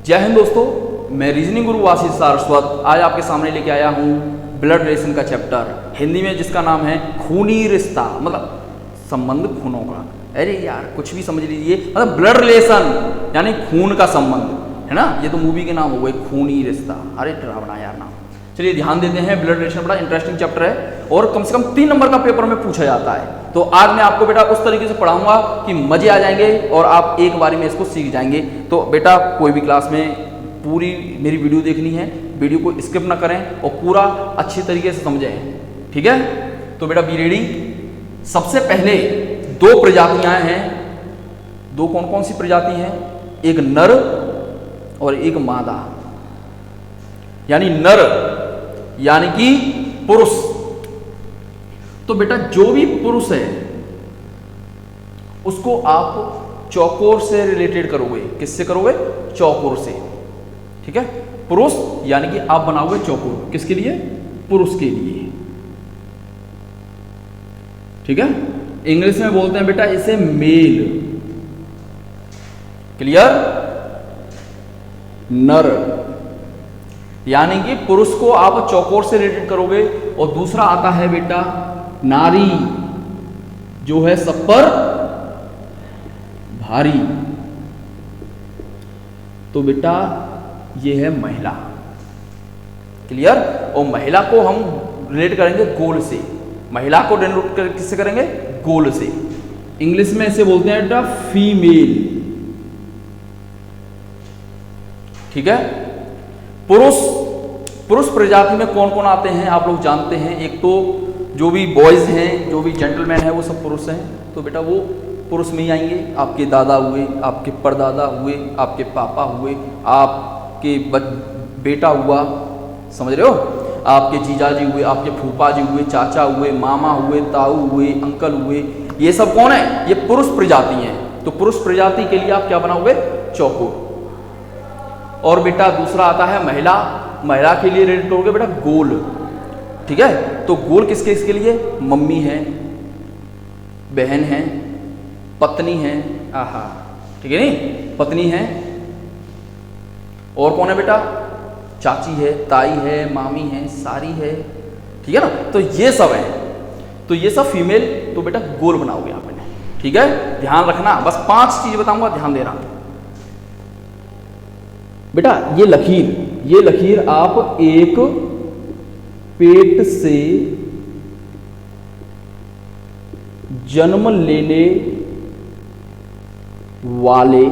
जय हिंद दोस्तों, मैं रीजनिंग गुरु आशीष सारस्वत आज आपके सामने लेके आया हूँ ब्लड रिलेशन का चैप्टर, हिंदी में जिसका नाम है खूनी रिश्ता, मतलब संबंध खूनों का। अरे यार कुछ भी समझ लीजिए, मतलब ब्लड रिलेशन यानी खून का संबंध है ना। ये तो मूवी के नाम हो गए, खूनी रिश्ता। अरे डरावना यार नाम। चलिए ध्यान देते हैं, ब्लड रिलेशन बड़ा इंटरेस्टिंग चैप्टर है और कम से कम 3 नंबर का पेपर में पूछा जाता है। तो आज मैं आपको बेटा उस तरीके से पढ़ाऊंगा कि मजे आ जाएंगे और आप एक बारी में इसको सीख जाएंगे। तो बेटा कोई भी क्लास में पूरी मेरी वीडियो देखनी है, वीडियो को स्किप ना करें और पूरा अच्छी तरीके से समझें, ठीक है। तो बेटा बी रेडी। सबसे पहले 2 प्रजातियां हैं। 2 कौन कौन सी प्रजाति हैं? एक नर और एक मादा। यानी नर यानी कि पुरुष। तो बेटा जो भी पुरुष है उसको आप चौकोर से रिलेटेड करोगे। किससे करोगे? चौकोर से, ठीक है। पुरुष यानी कि आप बनाओगे चौकोर, किसके लिए? पुरुष के लिए, ठीक है। इंग्लिश में बोलते हैं बेटा इसे मेल। क्लियर? नर यानी कि पुरुष को आप चौकोर से रिलेटेड करोगे और दूसरा आता है बेटा नारी, जो है सब पर भारी। तो बेटा ये है महिला। क्लियर? और महिला को हम रिलेट करेंगे गोल से। महिला को डिनोट किससे करेंगे? गोल से। इंग्लिश में इसे बोलते हैं बेटा फीमेल, ठीक है। पुरुष प्रजाति में कौन कौन आते हैं आप लोग जानते हैं। एक तो जो भी बॉयज हैं, जो भी जेंटलमैन है, वो सब पुरुष हैं। तो बेटा वो पुरुष में ही आएंगे। आपके दादा हुए, आपके परदादा हुए, आपके पापा हुए, आपके बेटा हुआ, समझ रहे हो, आपके जीजाजी हुए, आपके फूफा जी हुए, चाचा हुए, मामा हुए, ताऊ हुए, अंकल हुए। ये सब कौन है? ये पुरुष प्रजाति हैं। तो पुरुष प्रजाति के लिए आप क्या बनाओगे? चौकोर। और बेटा दूसरा आता है महिला। महिला के लिए रेड करोगे बेटा गोल, ठीक है। तो गोल किसके इसके लिए? मम्मी है, बहन है, पत्नी है, आहा, ठीक है नहीं, पत्नी है। और कौन है बेटा? चाची है, ताई है, मामी है, सारी है, ठीक है ना। तो ये सब है। तो ये सब फीमेल। तो बेटा गोल बनाओगे आप इन्हें, ठीक है। ध्यान रखना, बस 5 चीजें बताऊंगा, ध्यान देना बेटा। ये लकीर आप एक पेट से जन्म लेने वाले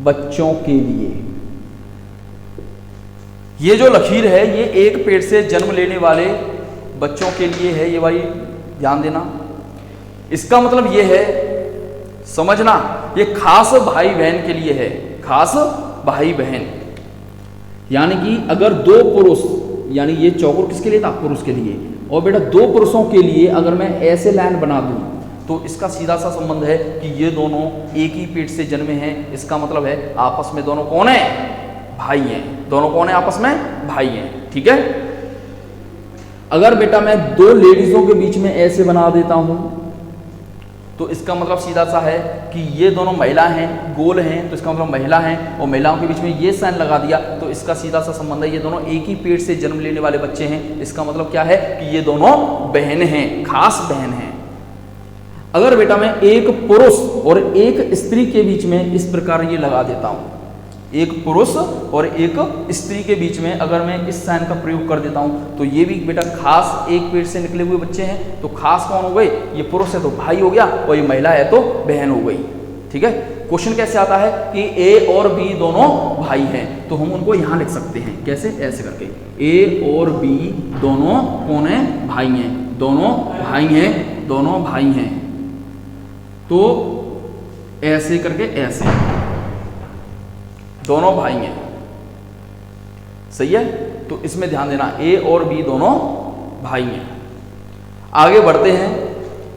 बच्चों के लिए, ये जो लकीर है ये एक पेट से जन्म लेने वाले बच्चों के लिए है। ये वाली ध्यान देना। इसका मतलब ये है, समझना, ये खास भाई बहन के लिए है। खास भाई बहन यानी कि अगर 2 पुरुष, यानी ये चौकोर किसके लिए था? पुरुष के लिए। और बेटा 2 पुरुषों के लिए अगर मैं ऐसे लाइन बना दूं तो इसका सीधा सा संबंध है कि ये दोनों एक ही पेट से जन्मे हैं। इसका मतलब है आपस में दोनों कौन है? भाई हैं। दोनों कौन है? आपस में भाई हैं, ठीक है। अगर बेटा मैं 2 लेडीजों के बीच में ऐसे बना देता हूं तो इसका मतलब सीधा सा है कि ये दोनों महिला हैं, गोल हैं, तो इसका मतलब महिला हैं। और महिलाओं के बीच में ये साइन लगा दिया तो इसका सीधा सा संबंध है ये दोनों एक ही पेट से जन्म लेने वाले बच्चे हैं। इसका मतलब क्या है कि ये दोनों बहन हैं, खास बहन हैं। अगर बेटा मैं एक पुरुष और एक स्त्री के बीच में इस प्रकार ये लगा देता हूं, एक पुरुष और एक स्त्री के बीच में अगर मैं इस साइन का प्रयोग कर देता हूं तो ये भी बेटा खास एक पेट से निकले हुए बच्चे हैं। तो खास कौन हो गए? ये पुरुष है तो भाई हो गया और ये महिला है तो बहन हो गई, ठीक है। क्वेश्चन कैसे आता है कि ए और बी दोनों भाई हैं, तो हम उनको यहां लिख सकते हैं। कैसे? ऐसे करके, ए और बी दोनों कौन है? भाई हैं। दोनों भाई हैं, दोनों भाई हैं। तो ऐसे करके, ऐसे दोनों भाई हैं, सही है। तो इसमें ध्यान देना, ए और बी दोनों भाई हैं। आगे बढ़ते हैं।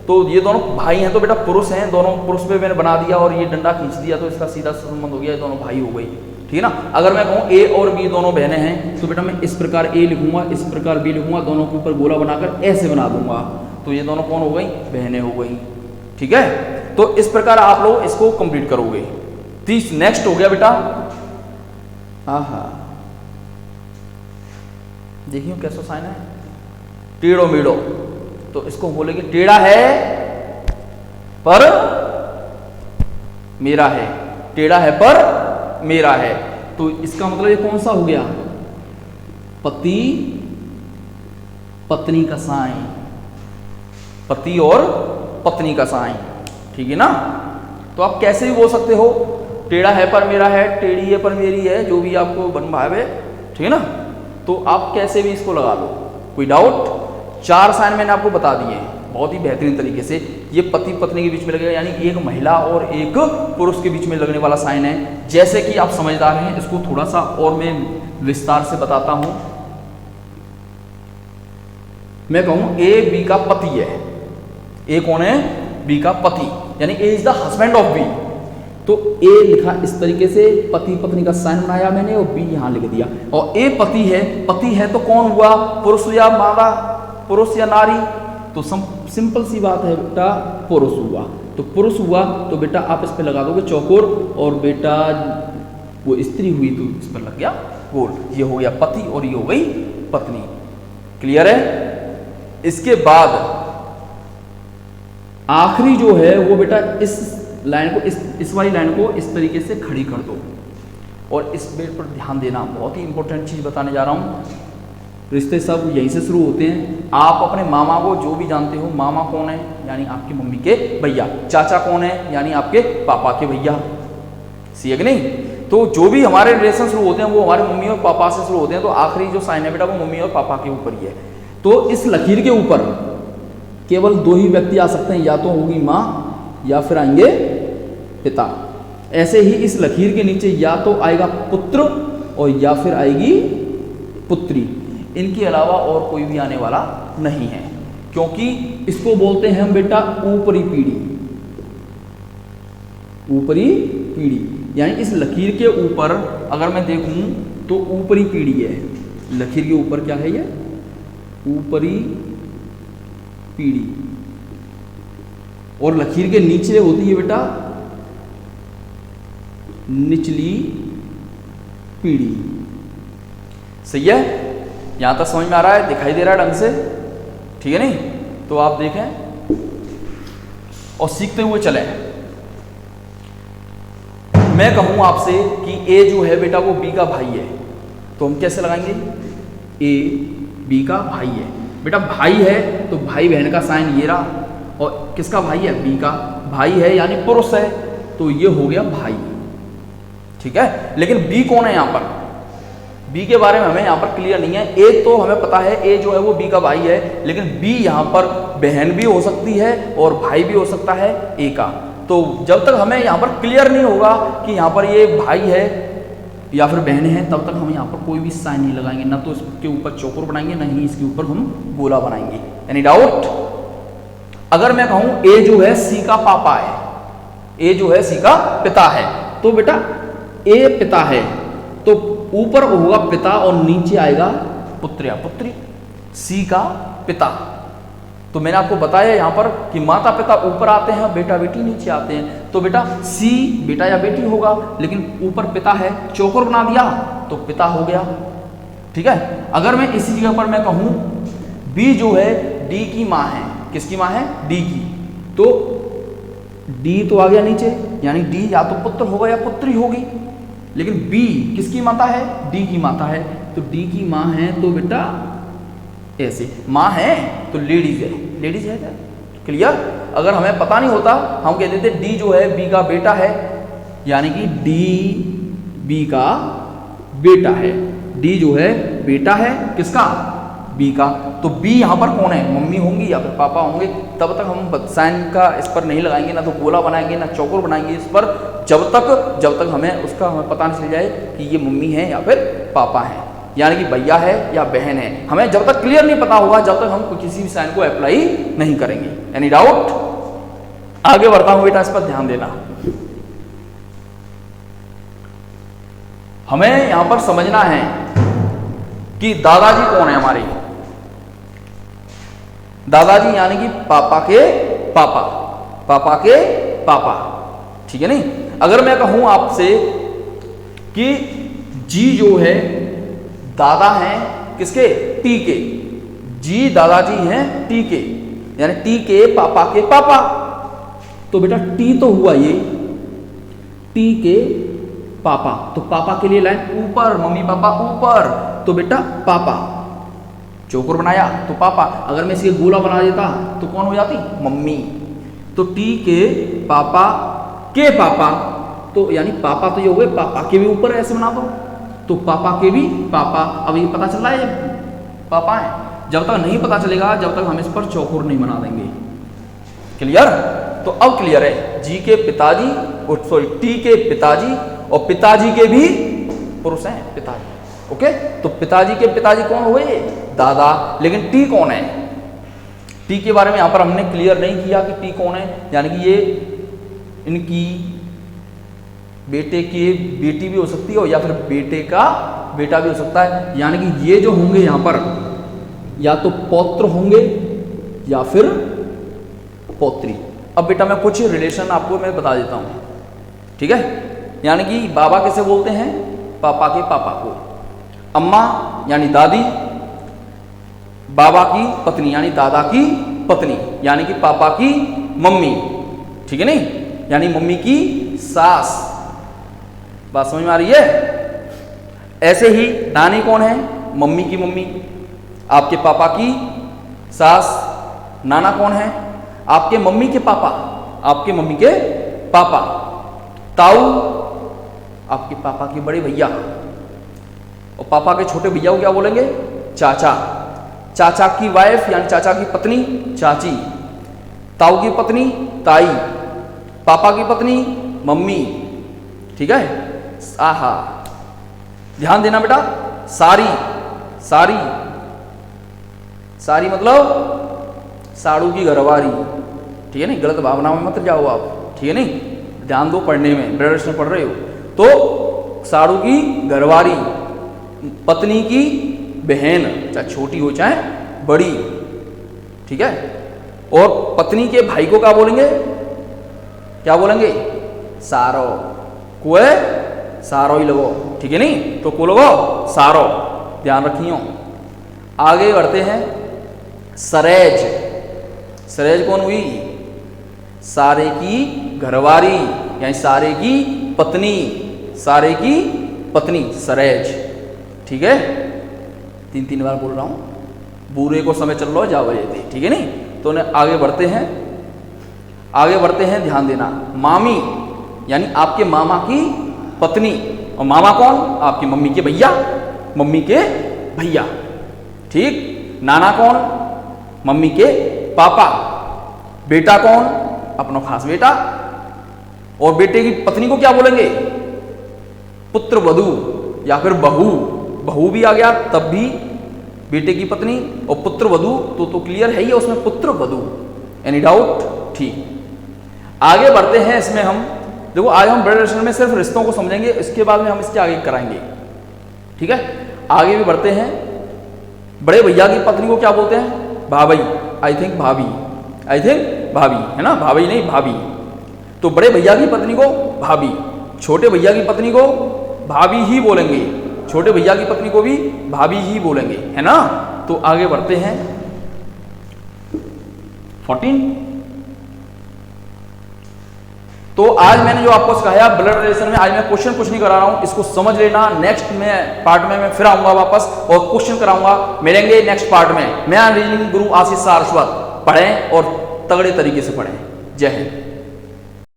तो ये दोनों भाई हैं तो बेटा पुरुष हैं, दोनों पुरुष पे मैंने बना दिया और ये डंडा खींच दिया तो इसका सीधा संबंध हो गया, दोनों भाई हो गई, ठीक है ना। अगर मैं कहूँ ए और बी दोनों बहनें हैं तो बेटा मैं इस प्रकार ए लिखूंगा, इस प्रकार बी लिखूंगा, दोनों के ऊपर गोला बनाकर ऐसे बना दूंगा। तो ये दोनों कौन हो गई? बहनें हो गई, ठीक है। तो इस प्रकार आप लोग इसको कंप्लीट करोगे। तीस नेक्स्ट हो गया बेटा, आहा देखिए कैसा साइन है, टेढ़ो मेढ़ो, तो इसको बोलेंगे टेढ़ा है पर मेरा है, टेढ़ा है पर मेरा है। तो इसका मतलब ये कौन सा हो गया, पति पत्नी का साइन, पति और पत्नी का साइन, ठीक है ना। तो आप कैसे भी बोल सकते हो, टेढ़ा है पर मेरा है, टेढ़ी है पर मेरी है, जो भी आपको बन भावे, ठीक है ना। तो आप कैसे भी इसको लगा लो, कोई डाउट। चार साइन मैंने आपको बता दिए बहुत ही बेहतरीन तरीके से। ये पति पत्नी के बीच में लगेगा, यानी एक महिला और एक पुरुष के बीच में लगने वाला साइन है। जैसे कि आप समझदार हैं, इसको थोड़ा सा और मैं विस्तार से बताता हूं। मैं कहूं ए बी का पति है, ए कौन है, बी का पति, यानी A is the husband of B. तो ए लिखा इस तरीके से, पति पत्नी का साइन बनाया मैंने और बी यहां लिख दिया। और ए पति है तो कौन हुआ, पुरुष या मादा, पुरुष या नारी। तो सिंपल सी बात है बेटा, पुरुष हुआ। तो पुरुष हुआ तो बेटा आप इस पे लगा दोगे चौकोर, और बेटा वो स्त्री हुई तो इस पर लग गया गोल। ये हो गया पति और ये हो गई पत्नी। क्लियर है। इसके बाद आखिरी जो है वो बेटा इस लाइन को, इस वाली लाइन को इस तरीके से खड़ी कर दो। और इस बेट पर ध्यान देना, बहुत ही इंपॉर्टेंट चीज बताने जा रहा हूं। रिश्ते सब यहीं से शुरू होते हैं। आप अपने मामा को जो भी जानते हो, मामा कौन है, यानी आपकी मम्मी के भैया। चाचा कौन है, यानी आपके पापा के भैया। सी है कि नहीं। तो जो भी हमारे रिलेशन शुरू होते हैं वो हमारे मम्मी और पापा से शुरू होते हैं। तो आखिरी जो साइन है बेटा वो मम्मी और पापा के ऊपर ही है। तो इस लकीर के ऊपर केवल दो ही व्यक्ति आ सकते हैं, या तो होगी माँ या फिर आएंगे पिता। ऐसे ही इस लकीर के नीचे या तो आएगा पुत्र और या फिर आएगी पुत्री। इनके अलावा और कोई भी आने वाला नहीं है, क्योंकि इसको बोलते हैं हम बेटा ऊपरी पीढ़ी। ऊपरी पीढ़ी यानी इस लकीर के ऊपर अगर मैं देखूं तो ऊपरी पीढ़ी है। लकीर के ऊपर क्या है, ये ऊपरी पीढ़ी। और लकीर के नीचे होती है बेटा निचली पीढ़ी। सही है, यहां तक समझ में आ रहा है, दिखाई दे रहा है ढंग से, ठीक है नहीं। तो आप देखें और सीखते हुए चलें। मैं कहूं आपसे कि ए जो है बेटा वो बी का भाई है, तो हम कैसे लगाएंगे, ए बी का भाई है। बेटा भाई है तो भाई बहन का साइन ये रहा, और किसका भाई है, बी का भाई है, यानी पुरुष है, तो ये हो गया भाई। ठीक है। लेकिन बी कौन है, यहां पर बी के बारे में हमें यहां पर क्लियर नहीं है। ए तो हमें पता है, ए जो है वो बी का भाई है, लेकिन बी यहां पर बहन भी हो सकती है और भाई भी हो सकता है ए का। तो जब तक हमें यहां पर क्लियर नहीं होगा कि यहां पर ये भाई है या फिर बहन है, तब तक हम यहाँ पर कोई भी साइन नहीं लगाएंगे, ना तो इसके ऊपर चौकोर बनाएंगे, ना ही इसके ऊपर हम गोला बनाएंगे। Any doubt. अगर मैं कहूं ए जो है सी का पापा है, ए जो है सी का पिता है, तो बेटा ए पिता है तो ऊपर होगा पिता और नीचे आएगा पुत्र या पुत्री। सी का पिता, तो मैंने आपको बताया यहां पर कि माता पिता ऊपर आते हैं, बेटा बेटी नीचे आते हैं। तो बेटा सी बेटा या बेटी होगा, लेकिन ऊपर पिता है, चौकोर बना दिया तो पिता हो गया। ठीक है। अगर मैं इसी जगह पर मैं कहूं बी जो है डी की मां है, किसकी मां है, डी की, तो डी तो आ गया नीचे, यानी डी या तो पुत्र होगा या पुत्री होगी। लेकिन बी किसकी माता है, डी की माता है, तो डी की मां है तो बेटा ऐसे, मां है तो लेडीज है, लेडीज है क्या, क्लियर। अगर हमें पता नहीं होता हम कह देते डी जो है बी का बेटा है, यानी कि डी बी का बेटा है। डी जो है बेटा है किसका, बी का। तो बी यहां पर कौन है, मम्मी होंगी या फिर पापा होंगे। तब तक हम साइन का इस पर नहीं लगाएंगे, ना तो गोला बनाएंगे ना चौकोर बनाएंगे इस पर, जब तक हमें उसका पता नहीं चल जाए कि ये मम्मी है या फिर पापा है, यानी कि भैया है या बहन है। हमें जब तक क्लियर नहीं पता होगा, जब तक हम किसी भी साइन को अप्लाई नहीं करेंगे। Any doubt. आगे बढ़ता हूं बेटा, इस पर ध्यान देना। हमें यहां पर समझना है कि दादाजी कौन है हमारे, दादाजी यानी कि पापा के पापा, पापा के पापा। ठीक है नहीं। अगर मैं कहूं आपसे कि जी जो है दादा हैं किसके, टी के, जी दादाजी हैं टी के, यानी टी के पापा के पापा, तो बेटा टी तो हुआ ये टी के पापा, तो पापा के लिए लाइन ऊपर, मम्मी पापा ऊपर, तो बेटा पापा। चौकोर बनाया तो पापा, अगर मैं इसे गोला बना देता तो कौन हो जाती, मम्मी। तो टी के पापा के पापा, तो यानी पापा तो ये हो गए, पापा के भी ऊपर ऐसे बना दो, तो पापा के भी पापा। अब ये पता चल रहा है पापा है, जब तक नहीं पता चलेगा जब तक हम इस पर चौकोर नहीं बना देंगे। क्लियर। तो अब क्लियर है, जी के पिताजी, सॉरी टी के पिताजी और पिताजी के भी पुरुष हैं पिताजी। ओके, तो पिताजी के पिताजी कौन हुए, दादा। लेकिन टी कौन है, टी के बारे में यहां पर हमने क्लियर नहीं किया कि टी कौन है, यानी कि ये इनकी बेटे की बेटी भी हो सकती है या फिर बेटे का बेटा भी हो सकता है, यानी कि ये जो होंगे यहां पर या तो पौत्र होंगे या फिर पौत्री। अब बेटा मैं कुछ रिलेशन आपको मैं बता देता हूं, ठीक है। यानी कि बाबा कैसे बोलते हैं, पापा के पापा को, अम्मा यानी दादी, बाबा की पत्नी यानी दादा की पत्नी, यानी कि पापा की मम्मी, ठीक है नहीं, यानी मम्मी की सास। बात समझ में आ रही है। ऐसे ही नानी कौन है, मम्मी की मम्मी, आपके पापा की सास। नाना कौन है, आपके मम्मी के पापा, आपके मम्मी के पापा। ताऊ आपके पापा के बड़े भैया, और पापा के छोटे भैया को क्या बोलेंगे, चाचा। चाचा की वाइफ यानी चाचा की पत्नी चाची, ताऊ की पत्नी ताई, पापा की पत्नी मम्मी, ठीक है। आहा, ध्यान देना बेटा, सारी, सारी, सारी मतलब साड़ू की घरवारी, ठीक है नहीं, गलत भावना में मत जाओ आप, ठीक है नहीं, ध्यान दो पढ़ने में, ब्रदर्स में पढ़ रहे हो तो साड़ू की घरवारी, पत्नी की बहन, चाहे छोटी हो चाहे बड़ी, ठीक है। और पत्नी के भाई को क्या बोलेंगे, क्या बोलेंगे, सारो। कुए सारो ही लगो, ठीक है नहीं, तो को लगो सारो, ध्यान रखियो। आगे बढ़ते हैं, सरेज। सरेज कौन हुई, सारे की घरवारी यानी सारे की पत्नी, सारे की पत्नी सरेज, ठीक है। तीन तीन बार बोल रहा हूं, बूरे को समय चल रहा है जाओ ये, ठीक है नहीं। तो आगे बढ़ते हैं, आगे बढ़ते हैं, ध्यान देना। मामी यानी आपके मामा की पत्नी, और मामा कौन, आपकी मम्मी के भैया, मम्मी के भैया, ठीक। नाना कौन, मम्मी के पापा। बेटा कौन, अपना खास बेटा। और बेटे की पत्नी को क्या बोलेंगे, पुत्र वधू या फिर बहू। बहू भी आ गया तब भी बेटे की पत्नी, और पुत्र वधू तो क्लियर है ही उसमें, पुत्र वधू। एनी डाउट, ठीक। आगे बढ़ते हैं, इसमें हम देखो आज हम ब्लड रिलेशन में सिर्फ रिश्तों को समझेंगे, इसके बाद में हम इसके आगे कराएंगे, ठीक है। आगे भी बढ़ते हैं। बड़े भैया की पत्नी को क्या बोलते हैं, भाभी, आई थिंक भाभी, आई थिंक भाभी है ना, भाभी नहीं भाभी। तो बड़े भैया की पत्नी को भाभी, छोटे भैया की पत्नी को भाभी ही बोलेंगे, छोटे भैया की पत्नी को भी भाभी ही बोलेंगे, है ना। तो आगे बढ़ते हैं 14। तो आज मैंने जो आपको सिखाया ब्लड रिलेशन में, आज मैं क्वेश्चन कुछ नहीं करा रहा हूं, इसको समझ लेना। नेक्स्ट में पार्ट में मैं फिर आऊंगा वापस और क्वेश्चन कराऊंगा, मिलेंगे नेक्स्ट पार्ट में। मैं रीजनिंग गुरु आशीष सारस्वत। पढ़ें और तगड़े तरीके से पढ़ें। जय हिंद।